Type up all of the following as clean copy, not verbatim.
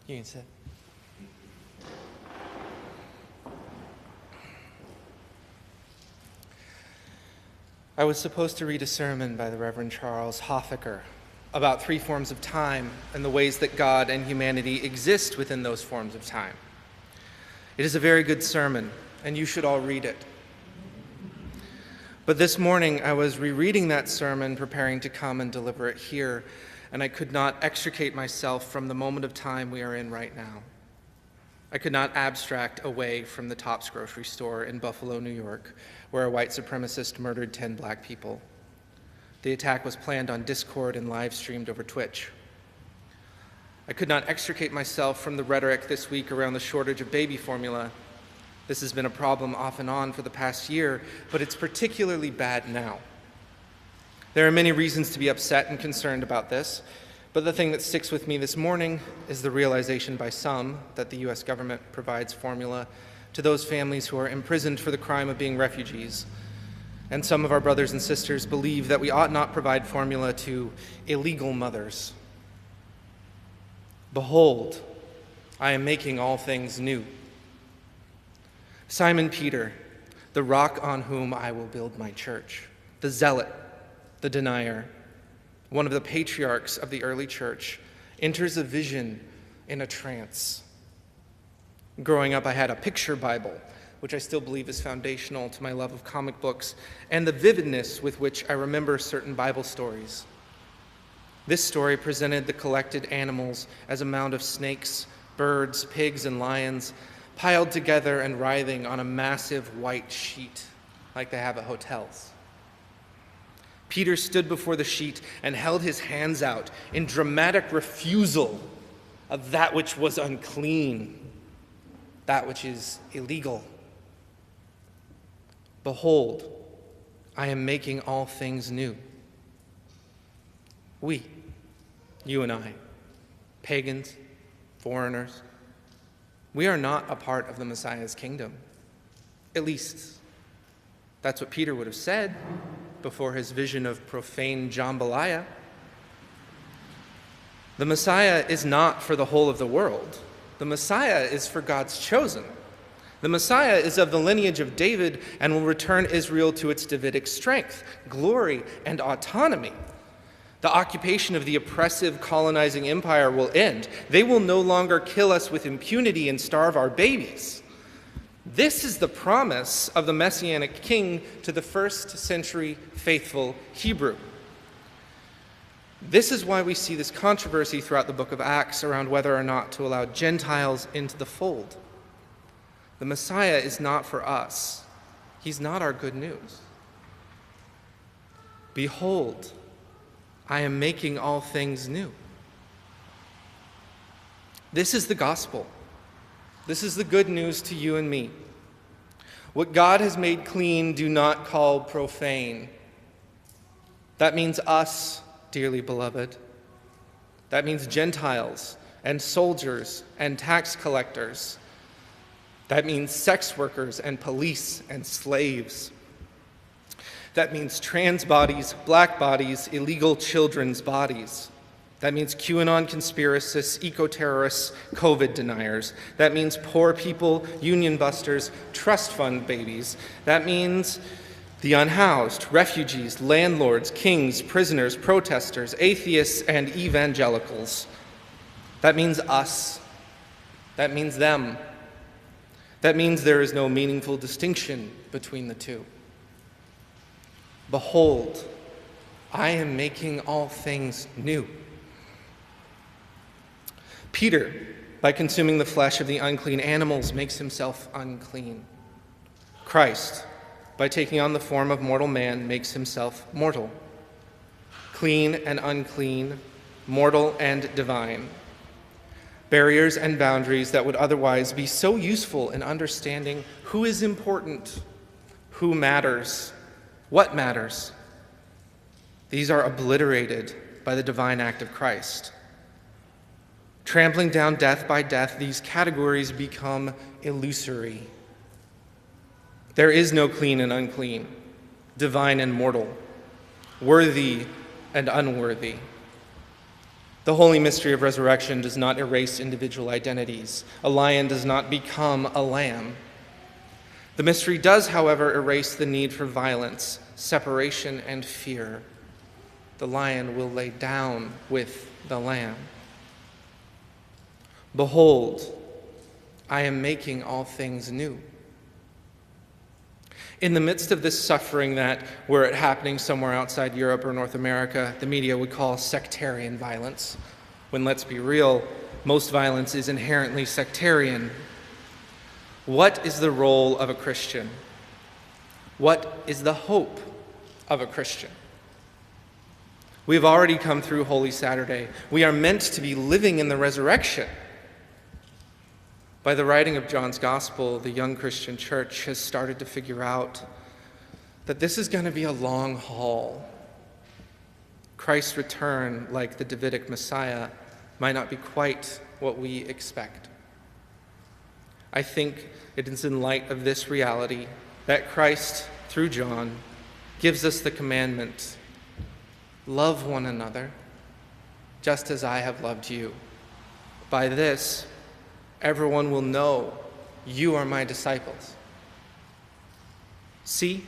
You can sit. I was supposed to read a sermon by the Reverend Charles Hoffaker about 3 forms of time and the ways that God and humanity exist within those forms of time. It is a very good sermon, and you should all read it. But this morning, I was rereading that sermon, preparing to come and deliver it here, and I could not extricate myself from the moment of time we are in right now. I could not abstract away from the Tops grocery store in Buffalo, New York, where a white supremacist murdered 10 black people. The attack was planned on Discord and live-streamed over Twitch. I could not extricate myself from the rhetoric this week around the shortage of baby formula. This has been a problem off and on for the past year, but it's particularly bad now. There are many reasons to be upset and concerned about this, but the thing that sticks with me this morning is the realization by some that the U.S. government provides formula to those families who are imprisoned for the crime of being refugees. And some of our brothers and sisters believe that we ought not provide formula to illegal mothers. Behold, I am making all things new. Simon Peter, the rock on whom I will build my church, the zealot, the denier, one of the patriarchs of the early church, enters a vision in a trance. Growing up, I had a picture Bible, which I still believe is foundational to my love of comic books and the vividness with which I remember certain Bible stories. This story presented the collected animals as a mound of snakes, birds, pigs, and lions piled together and writhing on a massive white sheet like they have at hotels. Peter stood before the sheet and held his hands out in dramatic refusal of that which was unclean, that which is illegal. Behold, I am making all things new. We, you and I, pagans, foreigners, we are not a part of the Messiah's kingdom. At least, that's what Peter would have said before his vision of profane jambalaya. The Messiah is not for the whole of the world. The Messiah is for God's chosen. The Messiah is of the lineage of David and will return Israel to its Davidic strength, glory, and autonomy. The occupation of the oppressive colonizing empire will end. They will no longer kill us with impunity and starve our babies. This is the promise of the Messianic king to the first century faithful Hebrew. This is why we see this controversy throughout the book of Acts around whether or not to allow Gentiles into the fold. The Messiah is not for us. He's not our good news. Behold, I am making all things new. This is the gospel. This is the good news to you and me. What God has made clean, do not call profane. That means us, dearly beloved. That means Gentiles and soldiers and tax collectors. That means sex workers and police and slaves. That means trans bodies, black bodies, illegal children's bodies. That means QAnon conspiracists, eco-terrorists, COVID deniers. That means poor people, union busters, trust fund babies. That means the unhoused, refugees, landlords, kings, prisoners, protesters, atheists, and evangelicals. That means us. That means them. That means there is no meaningful distinction between the two. Behold, I am making all things new. Peter, by consuming the flesh of the unclean animals, makes himself unclean. Christ, by taking on the form of mortal man, makes himself mortal. Clean and unclean, mortal and divine. Barriers and boundaries that would otherwise be so useful in understanding who is important, who matters, what matters. These are obliterated by the divine act of Christ. Trampling down death by death, these categories become illusory. There is no clean and unclean, divine and mortal, worthy and unworthy. The holy mystery of resurrection does not erase individual identities. A lion does not become a lamb. The mystery does, however, erase the need for violence, separation, and fear. The lion will lay down with the lamb. Behold, I am making all things new. In the midst of this suffering that, were it happening somewhere outside Europe or North America, the media would call sectarian violence, when, let's be real, most violence is inherently sectarian. What is the role of a Christian? What is the hope of a Christian? We have already come through Holy Saturday. We are meant to be living in the resurrection. By the writing of John's Gospel, the young Christian church has started to figure out that this is going to be a long haul. Christ's return, like the Davidic Messiah, might not be quite what we expect. I think it is in light of this reality that Christ, through John, gives us the commandment, love one another, just as I have loved you. By this, everyone will know you are my disciples. See,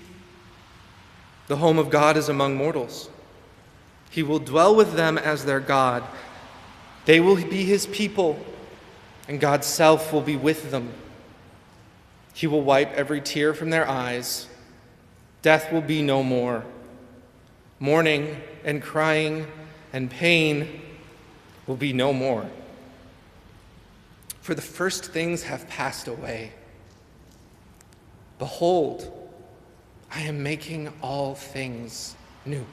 the home of God is among mortals. He will dwell with them as their God. They will be his people, and God's self will be with them. He will wipe every tear from their eyes. Death will be no more. Mourning and crying and pain will be no more. For the first things have passed away. Behold, I am making all things new.